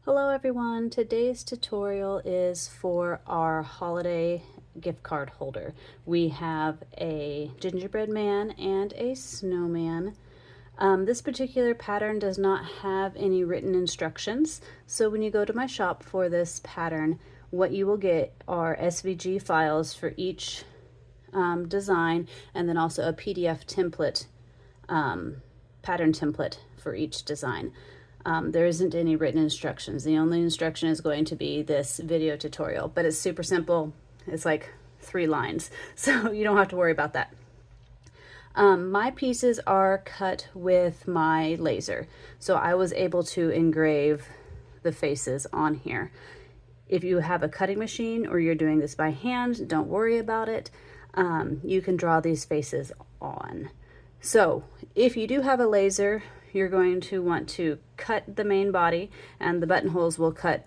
Hello everyone, today's tutorial is for our holiday gift card holder. We have a gingerbread man and a snowman. This particular pattern does not have any written instructions, so when you go to my shop for this pattern, what you will get are SVG files for each design, and then also a PDF template, pattern template for each design. There isn't any written instructions. The only instruction is going to be this video tutorial, but it's super simple. It's like 3 lines, so you don't have to worry about that. My pieces are cut with my laser, so I was able to engrave the faces on here. If you have a cutting machine or you're doing this by hand, don't worry about it. You can draw these faces on. So if you do have a laser, you're going to want to cut the main body, and the buttonholes will cut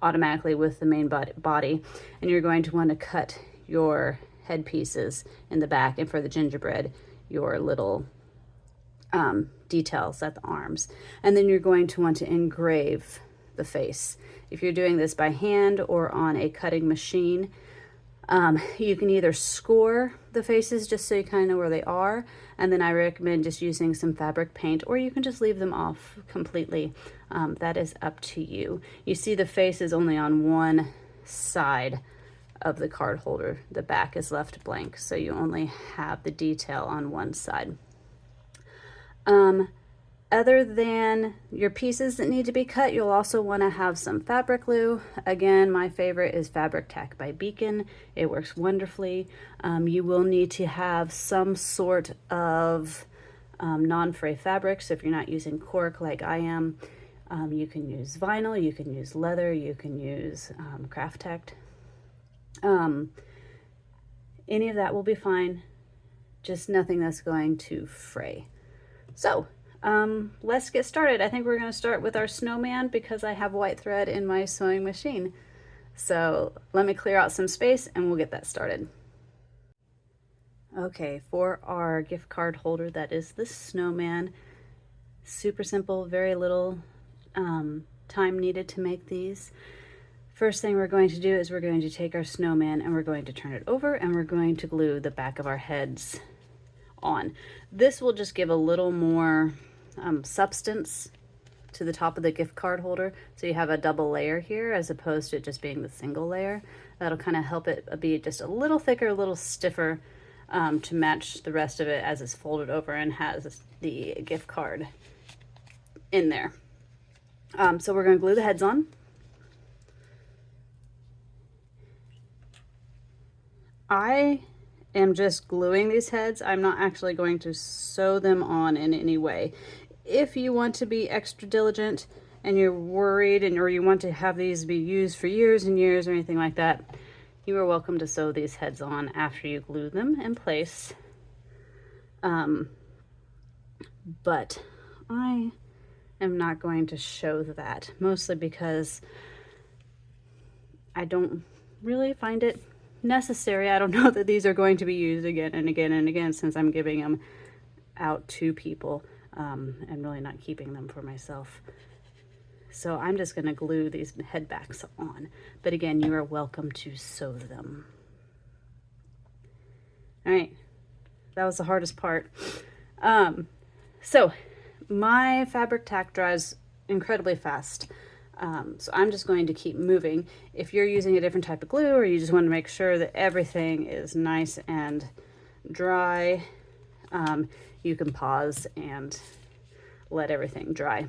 automatically with the main body, and you're going to want to cut your head pieces in the back, and for the gingerbread, your little details at the arms. And then you're going to want to engrave the face. If you're doing this by hand or on a cutting machine, you can either score the faces just so you kind of know where they are, and then I recommend just using some fabric paint, or you can just leave them off completely. That is up to you. You see the face is only on one side of the card holder. The back is left blank, so you only have the detail on one side. Other than your pieces that need to be cut, you'll also want to have some fabric glue. Again, my favorite is Fabric Tack by Beacon. It works wonderfully. You will need to have some sort of non-fray fabric, so if you're not using cork like I am, you can use vinyl, you can use leather, you can use craft tacked. Any of that will be fine, just nothing that's going to fray. So let's get started. I think we're going to start with our snowman because I have white thread in my sewing machine. So let me clear out some space and we'll get that started. Okay, for our gift card holder, that is the snowman. Super simple, very little time needed to make these. First thing we're going to do is we're going to take our snowman and we're going to turn it over, and we're going to glue the back of our heads on. This will just give a little more substance to the top of the gift card holder, so you have a double layer here as opposed to it just being the single layer. That'll kind of help it be just a little thicker, a little stiffer, to match the rest of it as it's folded over and has the gift card in there. So we're going to glue the heads on. I am just gluing these heads. I'm not actually going to sew them on in any way. If you want to be extra diligent and you're worried or you want to have these be used for years and years or anything like that, you are welcome to sew these heads on after you glue them in place. But I am not going to show that, mostly because I don't really find it necessary. I don't know that these are going to be used again and again and again, since I'm giving them out to people and really not keeping them for myself. So I'm just going to glue these head backs on, but again, you are welcome to sew them. All right, that was the hardest part. So my fabric tack dries incredibly fast. So I'm just going to keep moving. If you're using a different type of glue, or you just want to make sure that everything is nice and dry, you can pause and let everything dry.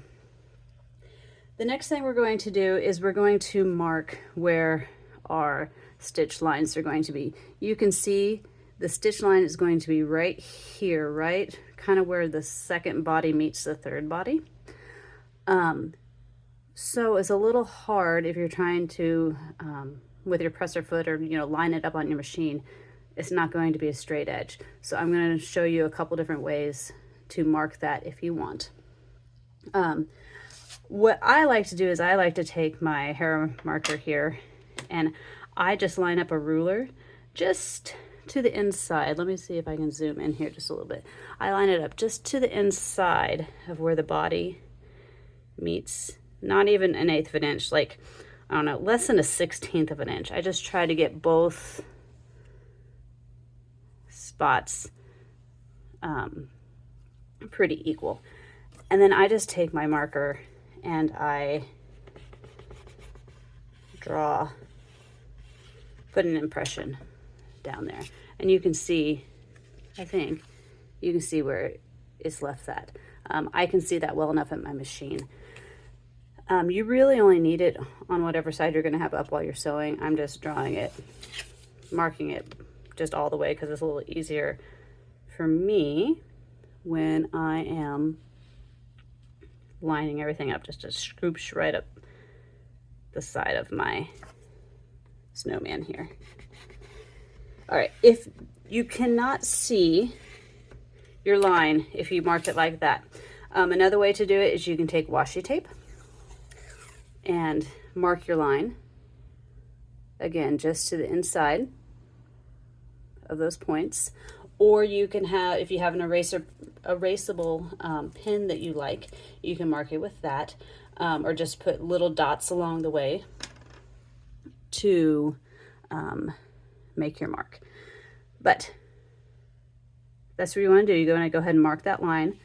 The next thing we're going to do is we're going to mark where our stitch lines are going to be. You can see the stitch line is going to be right here, right? Kind of where the second body meets the third body. So it's a little hard if you're trying to, with your presser foot, or line it up on your machine. It's not going to be a straight edge. So I'm going to show you a couple different ways to mark that if you want. What I like to do is I like to take my hair marker here, and I just line up a ruler just to the inside. Let me see if I can zoom in here just a little bit. I line it up just to the inside of where the body meets not even an eighth of an inch, like, I don't know, less than a 1/16 of an inch. I just try to get both spots pretty equal. And then I just take my marker and I put an impression down there. And you can see, I think, you can see where it's left that. I can see that well enough at my machine. You really only need it on whatever side you're gonna have up while you're sewing. I'm just drawing it, marking it just all the way because it's a little easier for me when I am lining everything up, just to scooch right up the side of my snowman here. All right, if you cannot see your line, if you mark it like that, another way to do it is you can take washi tape and mark your line, again, just to the inside of those points. Or you can have, if you have an erasable pin that you like, you can mark it with that, or just put little dots along the way to make your mark. But that's what you want to do. You're going to go ahead and mark that line,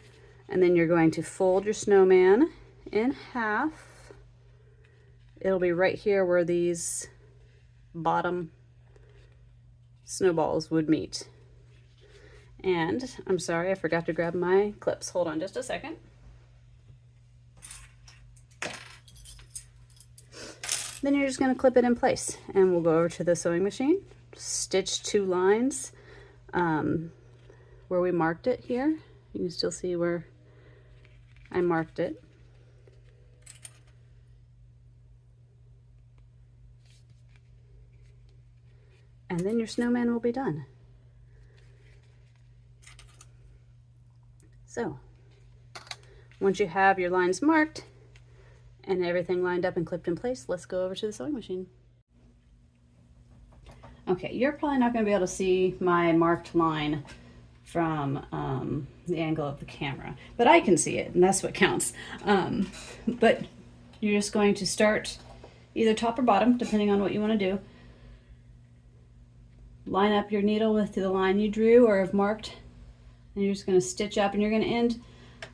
and then you're going to fold your snowman in half. It'll be right here where these bottom snowballs would meet. And I'm sorry, I forgot to grab my clips. Hold on just a second. Then you're just going to clip it in place, and we'll go over to the sewing machine, stitch 2 lines where we marked it here. You can still see where I marked it. And then your snowman will be done. So, once you have your lines marked and everything lined up and clipped in place, let's go over to the sewing machine. Okay, you're probably not going to be able to see my marked line from the angle of the camera, but I can see it, and that's what counts. But you're just going to start either top or bottom, depending on what you want to do. Line up your needle with the line you drew or have marked, and you're just going to stitch up, and you're going to end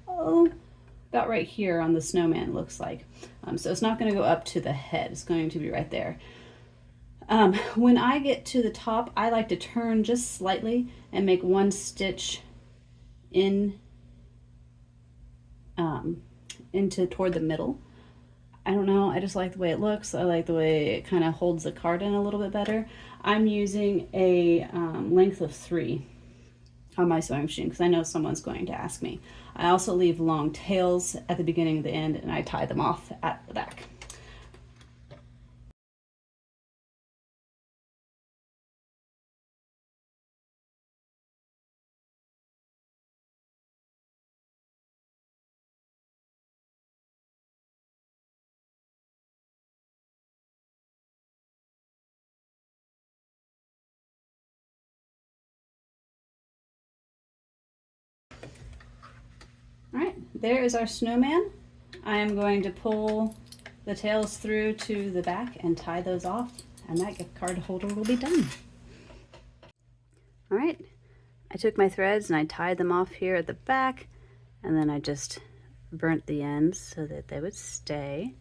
about right here on the snowman, it looks like. So it's not going to go up to the head, it's going to be right there. When I get to the top, I like to turn just slightly and make 1 stitch in into toward the middle. I don't know, I just like the way it looks. I like the way it kind of holds the card in a little bit better. I'm using a length of 3 on my sewing machine because I know someone's going to ask me. I also leave long tails at the beginning and the end, and I tie them off at the back. All right, there is our snowman. I am going to pull the tails through to the back and tie those off, and that gift card holder will be done. All right, I took my threads and I tied them off here at the back, and then I just burnt the ends so that they would stay.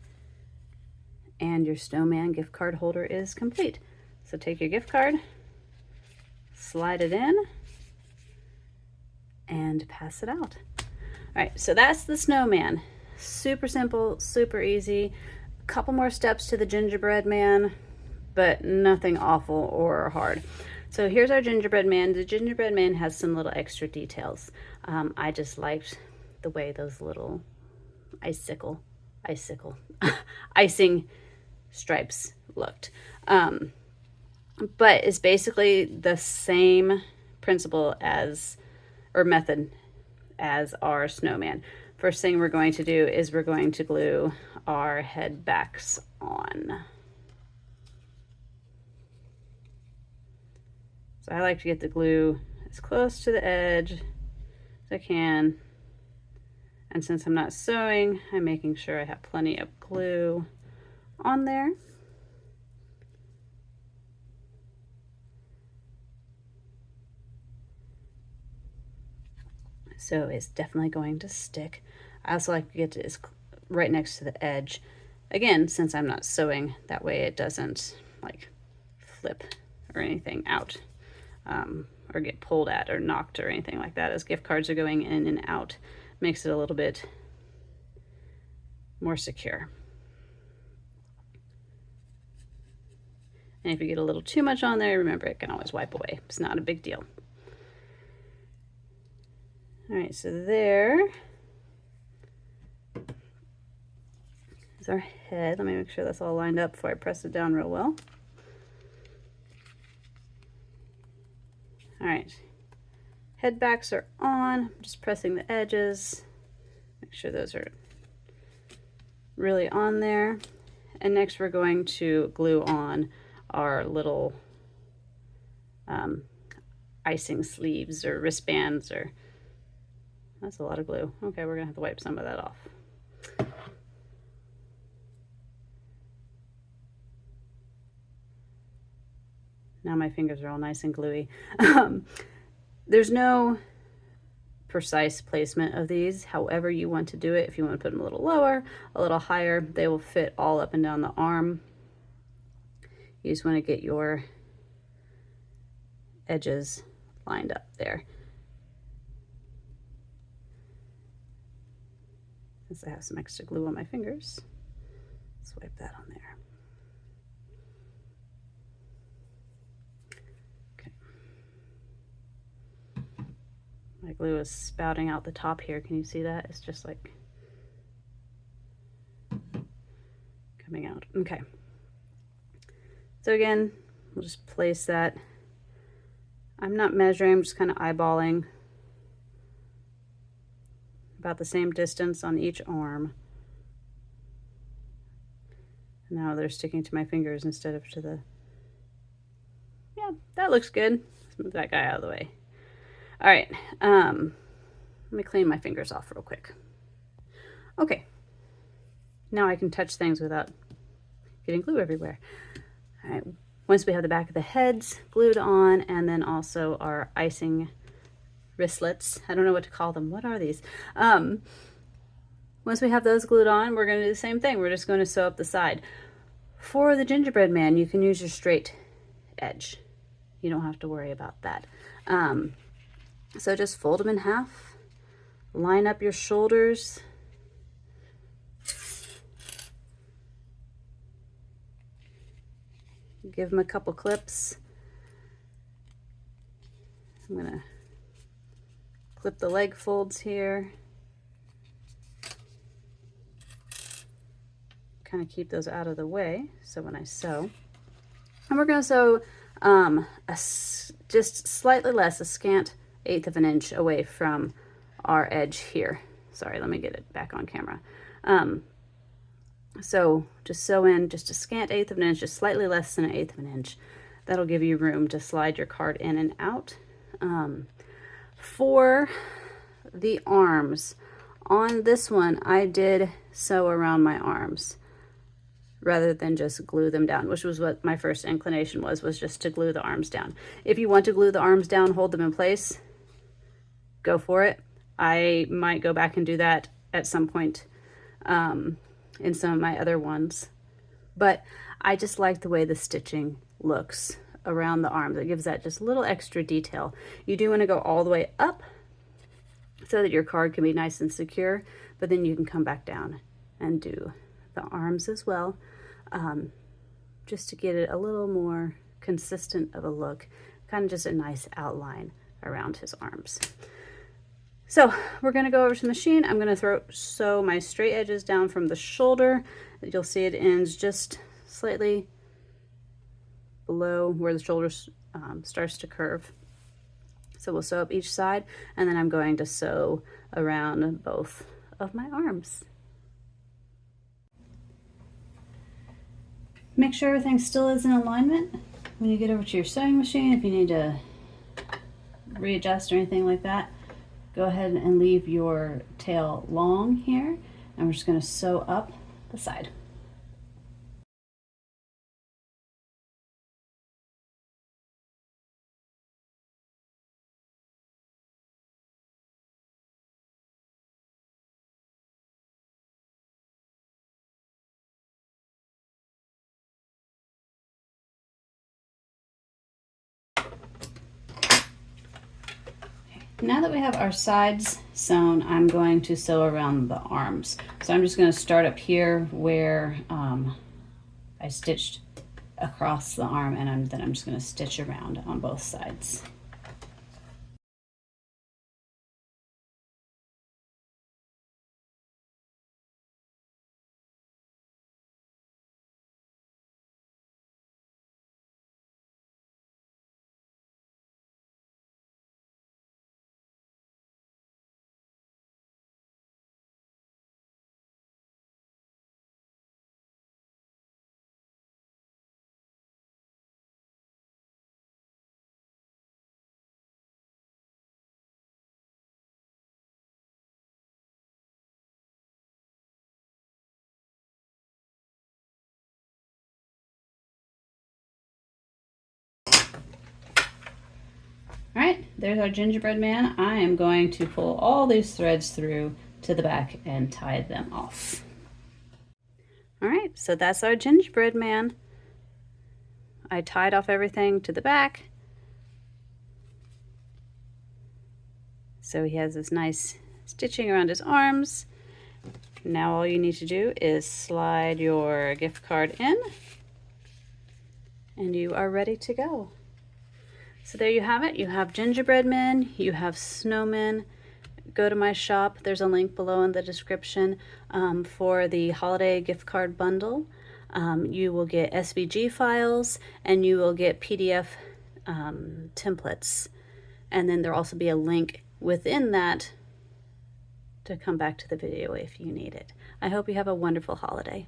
And your snowman gift card holder is complete. So take your gift card, slide it in, and pass it out. All right, so that's the snowman. Super simple, super easy. A couple more steps to the gingerbread man, but nothing awful or hard. So here's our gingerbread man. The gingerbread man has some little extra details. I just liked the way those little icing stripes looked. But it's basically the same principle as, or method as our snowman. First thing we're going to do is we're going to glue our head backs on. So I like to get the glue as close to the edge as I can, And since I'm not sewing, I'm making sure I have plenty of glue on there. So it's definitely going to stick. I also like to get it right next to the edge. Again, since I'm not sewing, that way it doesn't like flip or anything out, or get pulled at or knocked or anything like that as gift cards are going in and out. Makes it a little bit more secure. And if you get a little too much on there, remember it can always wipe away. It's not a big deal. All right, so there is our head. Let me make sure that's all lined up before I press it down real well. All right, head backs are on. I'm just pressing the edges. Make sure those are really on there. And next we're going to glue on our little icing sleeves or wristbands, or that's a lot of glue. Okay, we're gonna have to wipe some of that off. Now my fingers are all nice and gluey. There's no precise placement of these, however you want to do it. If you want to put them a little lower, a little higher, they will fit all up and down the arm. You just want to get your edges lined up there. Since I have some extra glue on my fingers, let's wipe that on there. Okay. My glue is spouting out the top here. Can you see that? It's just like coming out. Okay. So again, we'll just place that. I'm not measuring, I'm just kind of eyeballing about the same distance on each arm. Now they're sticking to my fingers instead of to the, yeah, that looks good. Let's move that guy out of the way. All right, let me clean my fingers off real quick. Okay, now I can touch things without getting glue everywhere. All right, once we have the back of the heads glued on, and then also our icing wristlets, I don't know what to call them. What are these? Once we have those glued on, we're going to do the same thing. We're just going to sew up the side. For the gingerbread man, you can use your straight edge. You don't have to worry about that. So just fold them in half, line up your shoulders, give them a couple clips. I'm gonna clip the leg folds here. Kind of keep those out of the way so when I sew. And we're gonna sew just slightly less, a scant 1/8 of an inch away from our edge here. Sorry, let me get it back on camera. So just sew in just a scant 1/8 of an inch, just slightly less than 1/8 of an inch. That'll give you room to slide your card in and out. For the arms, on this one, I did sew around my arms rather than just glue them down, which was what my first inclination was just to glue the arms down. If you want to glue the arms down, hold them in place, go for it. I might go back and do that at some point in some of my other ones. But I just like the way the stitching looks around the arms. It gives that just a little extra detail. You do want to go all the way up so that your card can be nice and secure, but then you can come back down and do the arms as well, just to get it a little more consistent of a look, kind of just a nice outline around his arms. So we're going to go over to the machine. I'm going to sew my straight edges down from the shoulder. You'll see it ends just slightly below where the shoulder starts to curve. So we'll sew up each side, and then I'm going to sew around both of my arms. Make sure everything still is in alignment when you get over to your sewing machine. If you need to readjust or anything like that, Go ahead and leave your tail long here, and we're just going to sew up the side. Now that we have our sides sewn, I'm going to sew around the arms. So I'm just going to start up here where I stitched across the arm, and then I'm just going to stitch around on both sides. All right, there's our gingerbread man. I am going to pull all these threads through to the back and tie them off. All right, so that's our gingerbread man. I tied off everything to the back. So he has this nice stitching around his arms. Now all you need to do is slide your gift card in, and you are ready to go. So there you have it. You have gingerbread men, you have snowmen. Go to my shop. There's a link below in the description for the holiday gift card bundle. You will get SVG files, and you will get PDF templates. And then there'll also be a link within that to come back to the video if you need it. I hope you have a wonderful holiday.